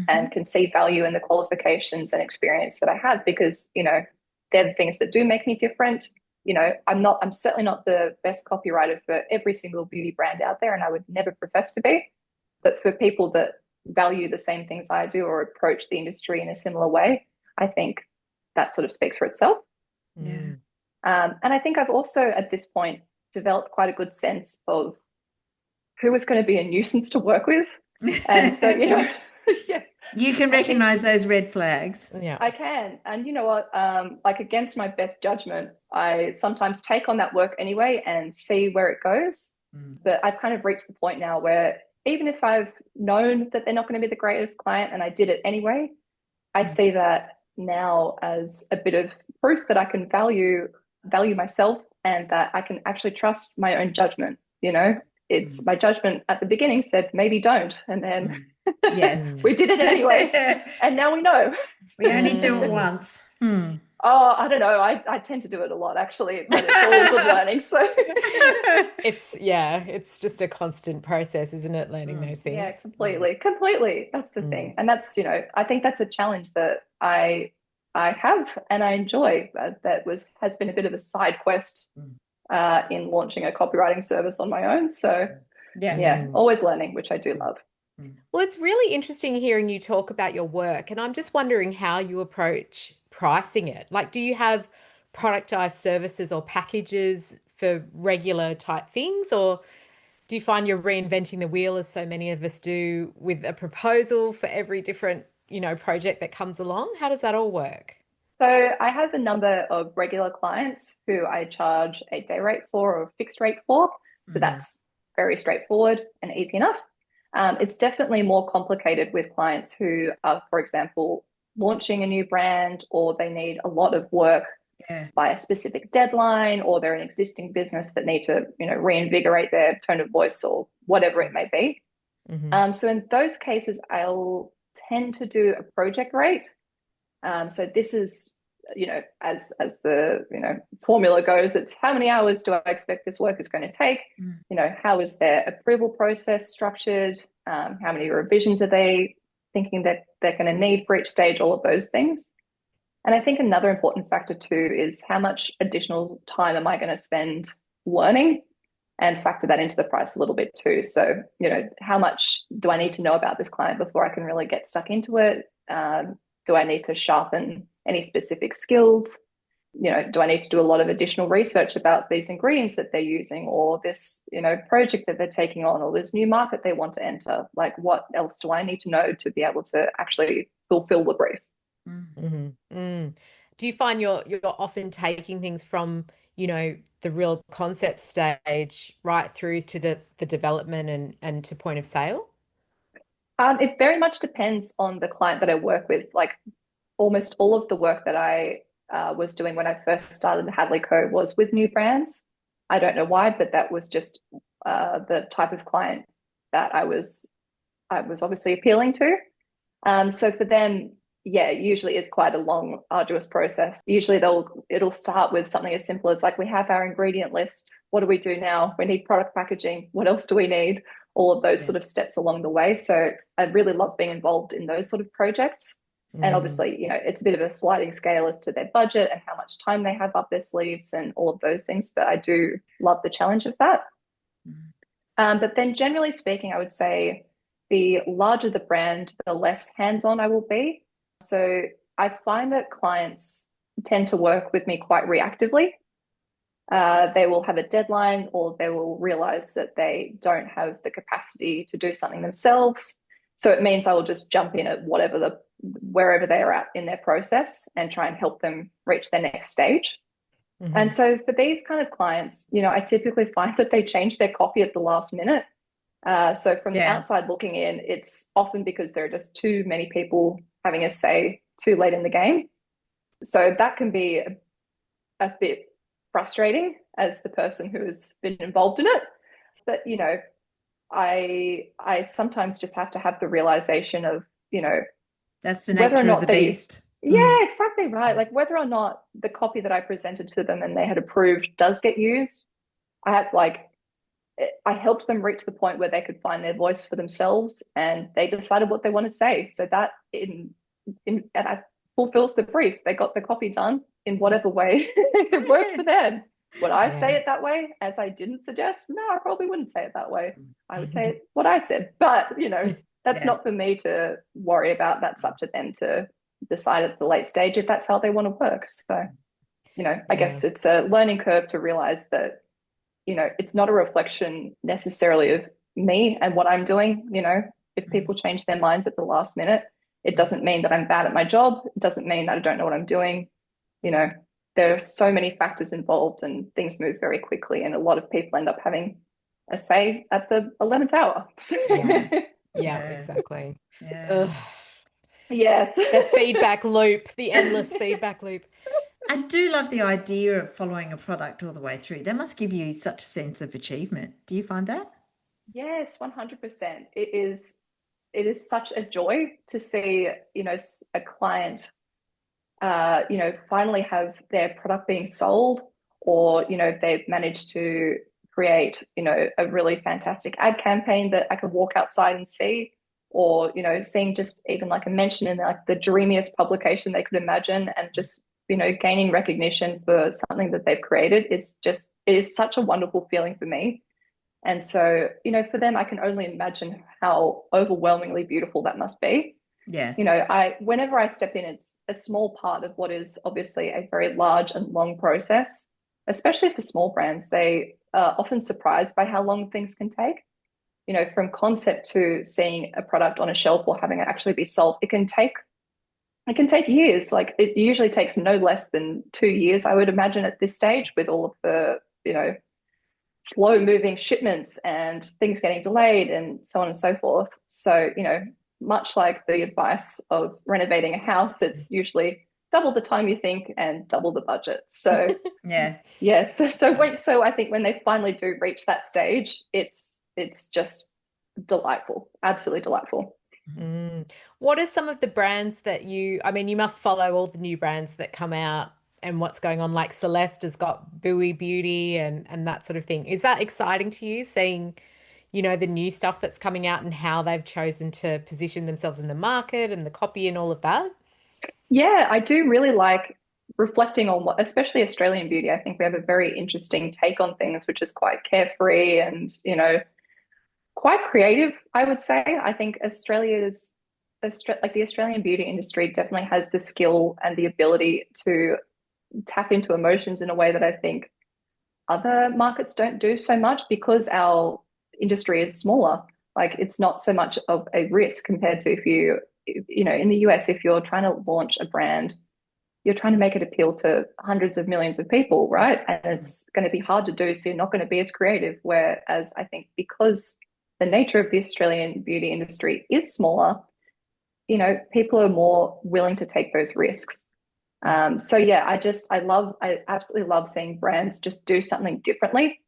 Speaker 3: and can see value in the qualifications and experience that I have, because, they're the things that do make me different. I'm certainly not the best copywriter for every single beauty brand out there, and I would never profess to be. But for people that value the same things I do or approach the industry in a similar way, I think that sort of speaks for itself.
Speaker 2: Yeah.
Speaker 3: And I think I've also, at this point, developed quite a good sense of who is going to be a nuisance to work with. And so, yeah.
Speaker 2: You can recognize those red flags.
Speaker 1: Yeah,
Speaker 3: I can. And you know what? Against my best judgment, I sometimes take on that work anyway and see where it goes. But I've kind of reached the point now where even if I've known that they're not going to be the greatest client and I did it anyway, I see that now as a bit of proof that I can value myself, and that I can actually trust my own judgment. It's my judgment at the beginning said maybe don't, and then
Speaker 2: yes,
Speaker 3: we did it anyway, and now we know.
Speaker 2: We only do it once.
Speaker 3: Oh, I don't know. I tend to do it a lot, actually, but it's all good learning. So
Speaker 1: it's just a constant process, isn't it? Learning those things.
Speaker 3: Yeah, completely. That's the thing, and that's I think that's a challenge that I have and I enjoy. That has been a bit of a side quest in launching a copywriting service on my own. So always learning, which I do love.
Speaker 1: Well, it's really interesting hearing you talk about your work, and I'm just wondering how you approach pricing it. Like, do you have productized services or packages for regular type things, or do you find you're reinventing the wheel, as so many of us do, with a proposal for every different, project that comes along? How does that all work?
Speaker 3: So I have a number of regular clients who I charge a day rate for or a fixed rate for. So that's very straightforward and easy enough. It's definitely more complicated with clients who are, for example, launching a new brand, or they need a lot of work by a specific deadline, or they're an existing business that need to, reinvigorate their tone of voice or whatever it may be. So in those cases, I'll tend to do a project rate. So this is, as the, formula goes, it's how many hours do I expect this work is going to take? How is their approval process structured? How many revisions are they thinking that they're going to need for each stage? All of those things. And I think another important factor too is how much additional time am I going to spend learning, and factor that into the price a little bit too. So, how much do I need to know about this client before I can really get stuck into it? Do I need to sharpen any specific skills? Do I need to do a lot of additional research about these ingredients that they're using, or this, project that they're taking on, or this new market they want to enter? Like, what else do I need to know to be able to actually fulfill the brief?
Speaker 1: Do you find you're often taking things from, the real concept stage right through to the development and to point of sale?
Speaker 3: It very much depends on the client that I work with. Like, almost all of the work that I was doing when I first started the Hadley Co. was with new brands. I don't know why, but that was just the type of client that I was obviously appealing to. So for them, usually it's quite a long, arduous process. Usually it'll start with something as simple as, like, we have our ingredient list. What do we do now? We need product packaging. What else do we need? All of those sort of steps along the way. So I really love being involved in those sort of projects. And obviously, it's a bit of a sliding scale as to their budget and how much time they have up their sleeves and all of those things. But I do love the challenge of that. But then generally speaking, I would say the larger the brand, the less hands-on I will be. So I find that clients tend to work with me quite reactively. They will have a deadline, or they will realize that they don't have the capacity to do something themselves. So it means I will just jump in at wherever they are at in their process and try and help them reach their next stage. And so for these kind of clients, I typically find that they change their copy at the last minute. So from the outside looking in, it's often because there are just too many people having a say too late in the game. So that can be a bit frustrating as the person who has been involved in it. But, I sometimes just have to have the realization of,
Speaker 2: that's the
Speaker 3: whether or
Speaker 2: nature of
Speaker 3: not
Speaker 2: the
Speaker 3: they,
Speaker 2: beast.
Speaker 3: yeah, exactly right. Like whether or not the copy that I presented to them and they had approved does get used, I helped them reach the point where they could find their voice for themselves and they decided what they want to say. So that and that fulfills the brief. They got the copy done in whatever way it worked for them. Would I say it that way as I didn't suggest? No, I probably wouldn't say it that way. I would say it what I said. But, that's not for me to worry about. That's up to them to decide at the late stage if that's how they want to work. So, I guess it's a learning curve to realize that, it's not a reflection necessarily of me and what I'm doing. If people change their minds at the last minute, it doesn't mean that I'm bad at my job. It doesn't mean that I don't know what I'm doing. There are so many factors involved and things move very quickly. And a lot of people end up having a say at the 11th hour.
Speaker 1: Yeah, exactly.
Speaker 2: Yeah.
Speaker 3: Yes.
Speaker 1: The feedback loop, the endless feedback loop.
Speaker 2: I do love the idea of following a product all the way through. That must give you such a sense of achievement. Do you find that?
Speaker 3: Yes, 100%. It is such a joy to see, a client, finally have their product being sold, or, they've managed to create, a really fantastic ad campaign that I could walk outside and see, or, seeing just even like a mention in like the dreamiest publication they could imagine, and just, gaining recognition for something that they've created it is such a wonderful feeling for me. And so, for them, I can only imagine how overwhelmingly beautiful that must be.
Speaker 2: Yeah.
Speaker 3: Whenever I step in, it's a small part of what is obviously a very large and long process, especially for small brands. They are often surprised by how long things can take. From concept to seeing a product on a shelf or having it actually be sold, it can take years. Like it usually takes no less than 2 years, I would imagine, at this stage, with all of the, slow moving shipments and things getting delayed and so on and so forth. So, much like the advice of renovating a house, it's usually double the time you think and double the budget. So
Speaker 2: Yeah.
Speaker 3: yes. So I think when they finally do reach that stage, it's just delightful, absolutely delightful.
Speaker 1: What are some of the brands that you must follow all the new brands that come out and what's going on, like Celeste has got Buoy Beauty and that sort of thing. Is that exciting to you, seeing, the new stuff that's coming out and how they've chosen to position themselves in the market and the copy and all of that?
Speaker 3: Yeah, I do really like reflecting on especially Australian beauty. I think we have a very interesting take on things, which is quite carefree and, quite creative, I would say. I think like the Australian beauty industry definitely has the skill and the ability to tap into emotions in a way that I think other markets don't do so much, because our industry is smaller. Like it's not so much of a risk compared to in the US, if you're trying to launch a brand, you're trying to make it appeal to hundreds of millions of people, right? And it's going to be hard to do, so you're not going to be as creative. Whereas I think because the nature of the Australian beauty industry is smaller, people are more willing to take those risks. So yeah, I absolutely love seeing brands just do something differently.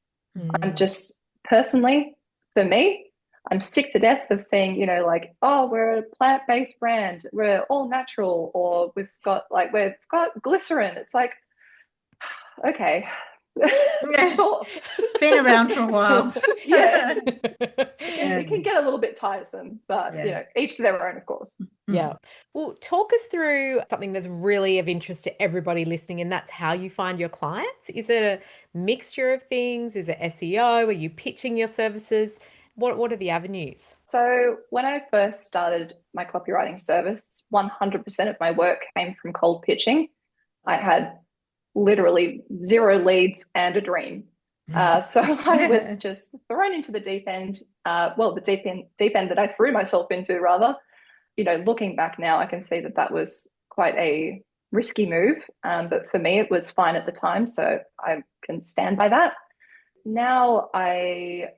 Speaker 3: I'm just personally, for me, I'm sick to death of seeing, like, oh, we're a plant-based brand, we're all natural, or we've got glycerin. It's like, okay,
Speaker 2: Yeah.
Speaker 3: sure.
Speaker 2: It's been around for a while.
Speaker 3: Yeah. It can get a little bit tiresome, but
Speaker 2: Yeah.
Speaker 3: each to their own, of course.
Speaker 1: Yeah. Well, talk us through something that's really of interest to everybody listening, and that's how you find your clients. Is it a mixture of things? Is it SEO? Are you pitching your services? What are the avenues?
Speaker 3: So when I first started my copywriting service, 100% of my work came from cold pitching. I had literally zero leads and a dream. So I was just thrown into the deep end. Well, the deep end that I threw myself into, rather. Looking back now, I can see that that was quite a risky move. But for me, it was fine at the time, so I can stand by that. Now I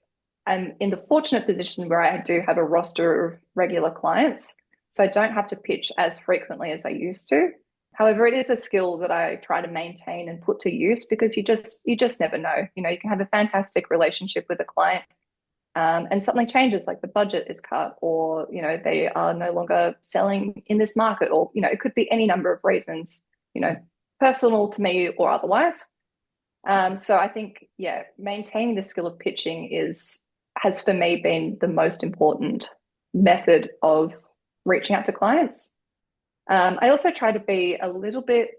Speaker 3: am in the fortunate position where I do have a roster of regular clients, so I don't have to pitch as frequently as I used to. However, it is a skill that I try to maintain and put to use because you just never know. You can have a fantastic relationship with a client, and something changes, like the budget is cut, or they are no longer selling in this market, or it could be any number of reasons, personal to me or otherwise. So I think, yeah, maintaining the skill of pitching has for me been the most important method of reaching out to clients. I also try to be a little bit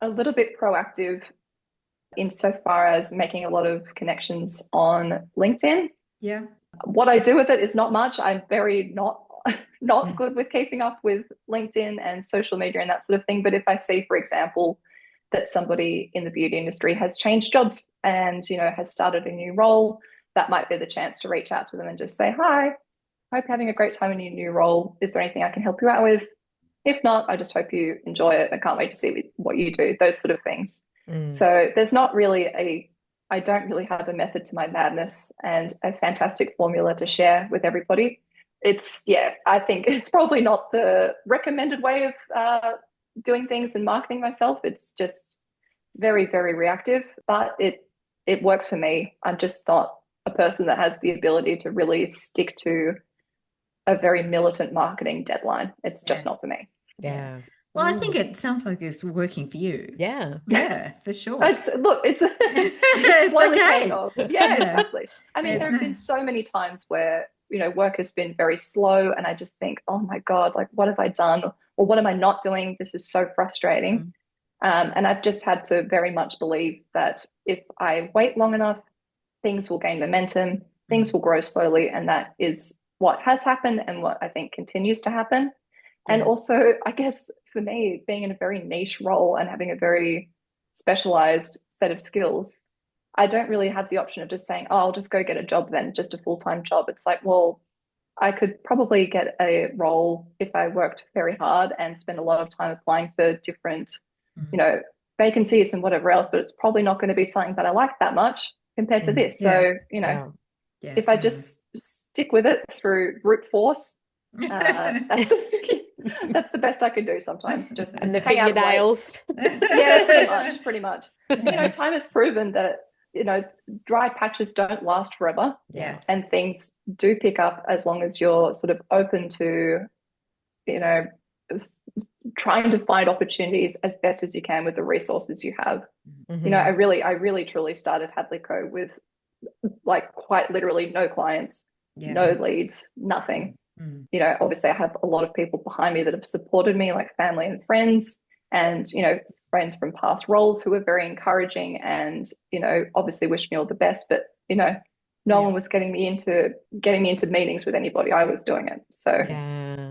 Speaker 3: proactive insofar as making a lot of connections on LinkedIn.
Speaker 2: Yeah.
Speaker 3: What I do with it is not much. I'm very not good with keeping up with LinkedIn and social media and that sort of thing. But if I see, for example, that somebody in the beauty industry has changed jobs and has started a new role, that might be the chance to reach out to them and just say, hi, hope you're having a great time in your new role. Is there anything I can help you out with? If not, I just hope you enjoy it. I can't wait to see what you do, those sort of things. So there's not really I don't really have a method to my madness and a fantastic formula to share with everybody. I think it's probably not the recommended way of doing things and marketing myself. It's just very, very reactive, but it works for me. I'm just not a person that has the ability to really stick to a very militant marketing deadline. It's just not for me.
Speaker 1: Yeah.
Speaker 2: Well, I think it sounds like it's working for you.
Speaker 1: Yeah.
Speaker 2: Yeah, for sure.
Speaker 3: It's
Speaker 2: It's
Speaker 3: slowly
Speaker 2: okay.
Speaker 3: paying off. Yeah, exactly. I mean, there have
Speaker 2: no-
Speaker 3: been so many times where, work has been very slow and I just think, oh my God, like what have I done? Or what am I not doing? This is so frustrating. And I've just had to very much believe that if I wait long enough, things will gain momentum, things will grow slowly. And that is what has happened and what I think continues to happen. And also, I guess for me, being in a very niche role and having a very specialized set of skills, I don't really have the option of just saying, oh, I'll just go get a job then, just a full-time job. It's like, well, I could probably get a role if I worked very hard and spend a lot of time applying for different, vacancies and whatever else, but it's probably not going to be something that I like that much compared to this. So, if I just stick with it through brute force, that's the best I can do sometimes. Just
Speaker 1: And the
Speaker 3: hang out and wait.
Speaker 1: fingernails.
Speaker 3: Yeah, pretty much. Time has proven that, dry patches don't last forever.
Speaker 2: Yeah.
Speaker 3: And things do pick up as long as you're sort of open to, trying to find opportunities as best as you can with the resources you have. I really truly started Hadley Co. with like quite literally no clients, no leads, nothing. Obviously I have a lot of people behind me that have supported me, like family and friends, and friends from past roles who were very encouraging and obviously wish me all the best, but no one was getting me into meetings with anybody. I was doing it. So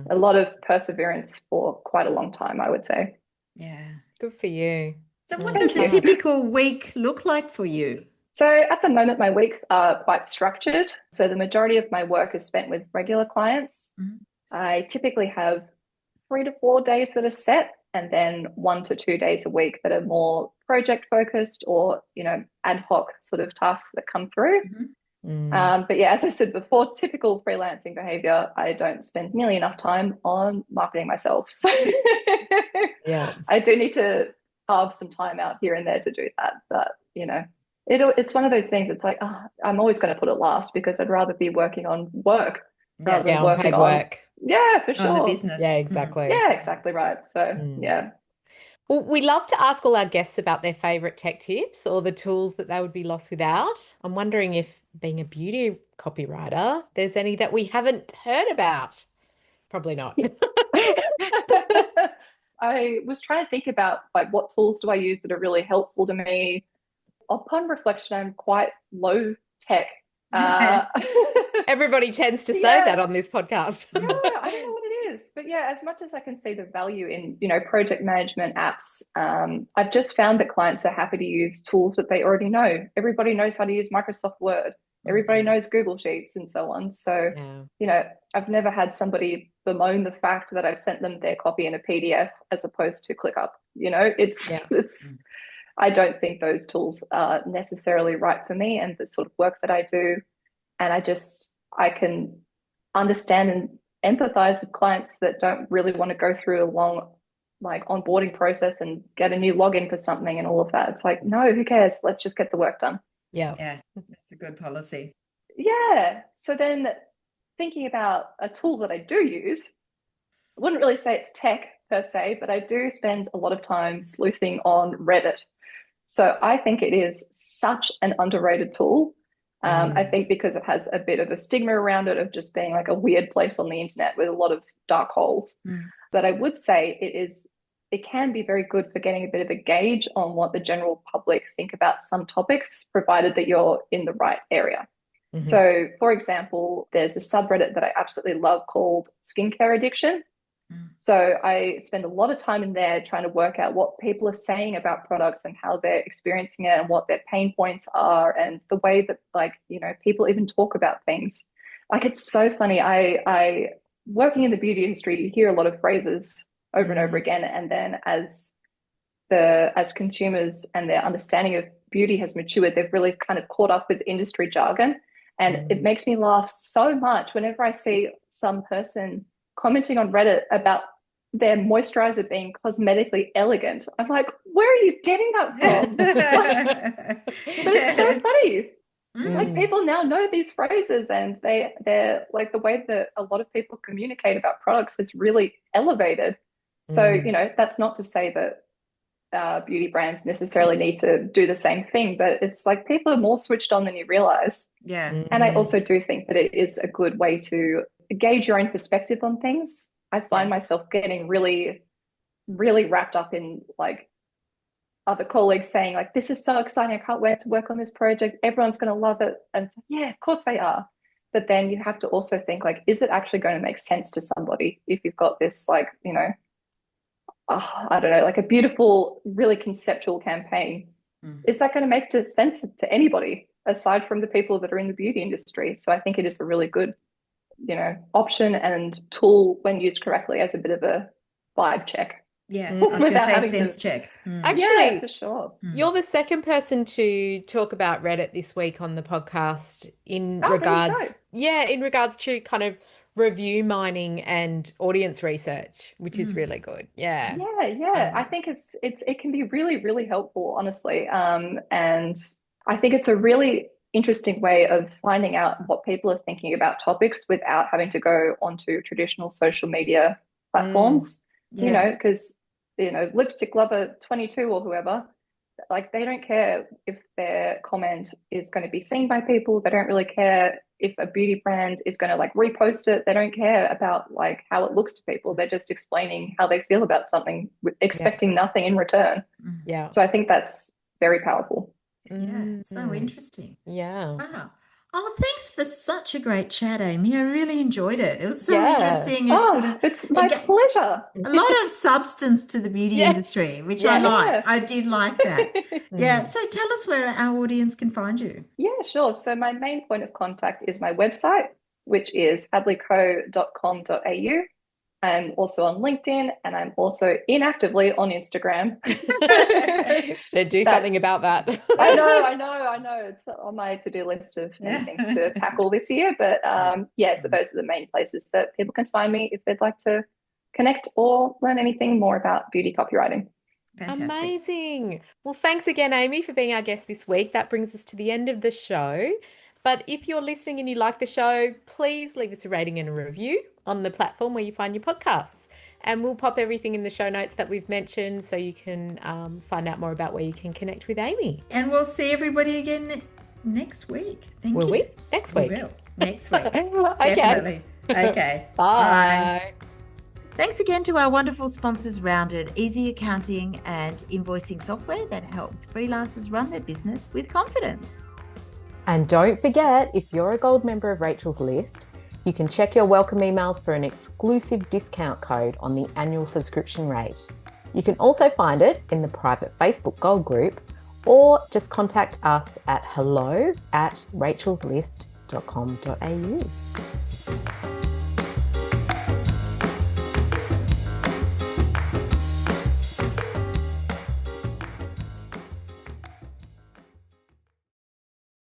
Speaker 3: a lot of perseverance for quite a long time, I would say.
Speaker 2: Yeah.
Speaker 1: Good for you.
Speaker 2: So what does a typical week look like for you?
Speaker 3: So at the moment, my weeks are quite structured. So the majority of my work is spent with regular clients. I typically have 3 to 4 days that are set, and then 1 to 2 days a week that are more project focused or, ad hoc sort of tasks that come through. But yeah, as I said before, typical freelancing behavior, I don't spend nearly enough time on marketing myself. So I do need to carve some time out here and there to do that. But, it's one of those things. It's like, I'm always going to put it last because I'd rather be working on work rather than working on
Speaker 1: work.
Speaker 3: Yeah, for sure.
Speaker 2: On the business.
Speaker 1: Yeah, exactly.
Speaker 3: Yeah, exactly right. So, yeah.
Speaker 1: Well, we love to ask all our guests about their favorite tech tips or the tools that they would be lost without. I'm wondering if, being a beauty copywriter, there's any that we haven't heard about. Probably not.
Speaker 3: I was trying to think about like what tools do I use that are really helpful to me. Upon reflection, I'm quite low tech.
Speaker 1: Everybody tends to say that on this podcast.
Speaker 3: I don't know what it is, But yeah, as much as I can see the value in, project management apps, I've just found that clients are happy to use tools that they already know. Everybody knows how to use Microsoft Word. Everybody knows Google Sheets and so on. So, I've never had somebody bemoan the fact that I've sent them their copy in a PDF as opposed to ClickUp. It's I don't think those tools are necessarily right for me and the sort of work that I do. And I can understand and empathize with clients that don't really want to go through a long onboarding process and get a new login for something and all of that. It's like, no, who cares? Let's just get the work done.
Speaker 2: Yeah, that's a good policy.
Speaker 3: Yeah. So then thinking about a tool that I do use, I wouldn't really say it's tech per se, but I do spend a lot of time sleuthing on Reddit. So I think it is such an underrated tool. I think because it has a bit of a stigma around it of just being like a weird place on the internet with a lot of dark holes. But I would say it can be very good for getting a bit of a gauge on what the general public think about some topics, provided that you're in the right area. So, for example, there's a subreddit that I absolutely love called Skincare Addiction. So I spend a lot of time in there trying to work out what people are saying about products and how they're experiencing it and what their pain points are and the way that people even talk about things. It's so funny. I working in the beauty industry, you hear a lot of phrases over and over again. And then as consumers and their understanding of beauty has matured, they've really kind of caught up with industry jargon. And it makes me laugh so much whenever I see some person commenting on Reddit about their moisturizer being cosmetically elegant. I'm like, where are you getting that from? But it's so funny. People now know these phrases, and they're like, the way that a lot of people communicate about products is really elevated. So, that's not to say that beauty brands necessarily need to do the same thing, but it's like people are more switched on than you realize.
Speaker 2: Yeah.
Speaker 3: And I also do think that it is a good way to gauge your own perspective on things. I find myself getting really, really wrapped up in other colleagues saying this is so exciting, I can't wait to work on this project, everyone's going to love it. And it's like, yeah, of course they are. But then you have to also think is it actually going to make sense to somebody if you've got this I don't know, a beautiful, really conceptual campaign. Is that going to make sense to anybody aside from the people that are in the beauty industry? So I think it is a really good option and tool when used correctly as a bit of a vibe check.
Speaker 2: Yeah, I was going to say sense check.
Speaker 1: Actually,
Speaker 3: for sure.
Speaker 1: You're the second person to talk about Reddit this week on the podcast in regards to kind of review mining and audience research, which is really good. Yeah.
Speaker 3: I think it can be really, really helpful, honestly. And I think it's a really interesting way of finding out what people are thinking about topics without having to go onto traditional social media platforms. Because Lipstick Lover 22 or whoever, they don't care if their comment is going to be seen by people. They don't really care if a beauty brand is going to repost it. They don't care about how it looks to people. They're just explaining how they feel about something, expecting nothing in return.
Speaker 1: Yeah.
Speaker 3: So I think that's very powerful.
Speaker 2: Yeah, so interesting.
Speaker 1: Yeah.
Speaker 2: Wow. Oh, thanks for such a great chat, Amy. I really enjoyed it. It was so interesting.
Speaker 3: It's my pleasure.
Speaker 2: A lot of substance to the beauty industry, which I like. I did like that. Yeah. So tell us where our audience can find you.
Speaker 3: Yeah, sure. So my main point of contact is my website, which is hadleyco.com.au. I'm also on LinkedIn, and I'm also inactively on Instagram.
Speaker 1: They do something about that.
Speaker 3: I know. It's on my to-do list of many things to tackle this year. But so those are the main places that people can find me if they'd like to connect or learn anything more about beauty copywriting.
Speaker 2: Fantastic.
Speaker 1: Amazing. Well, thanks again, Amy, for being our guest this week. That brings us to the end of the show. But if you're listening and you like the show, please leave us a rating and a review on the platform where you find your podcasts. And we'll pop everything in the show notes that we've mentioned so you can find out more about where you can connect with Amy.
Speaker 2: And we'll see everybody again next week.
Speaker 1: Will we? Next week.
Speaker 2: We will. Next week.
Speaker 1: Okay.
Speaker 2: Definitely. Okay.
Speaker 1: Bye.
Speaker 2: Thanks again to our wonderful sponsors, Rounded, easy accounting and invoicing software that helps freelancers run their business with confidence.
Speaker 1: And don't forget, if you're a gold member of Rachel's List, You can check your welcome emails for an exclusive discount code on the annual subscription rate. You can also find it in the private Facebook Gold group, or just contact us at hello@rachelslist.com.au.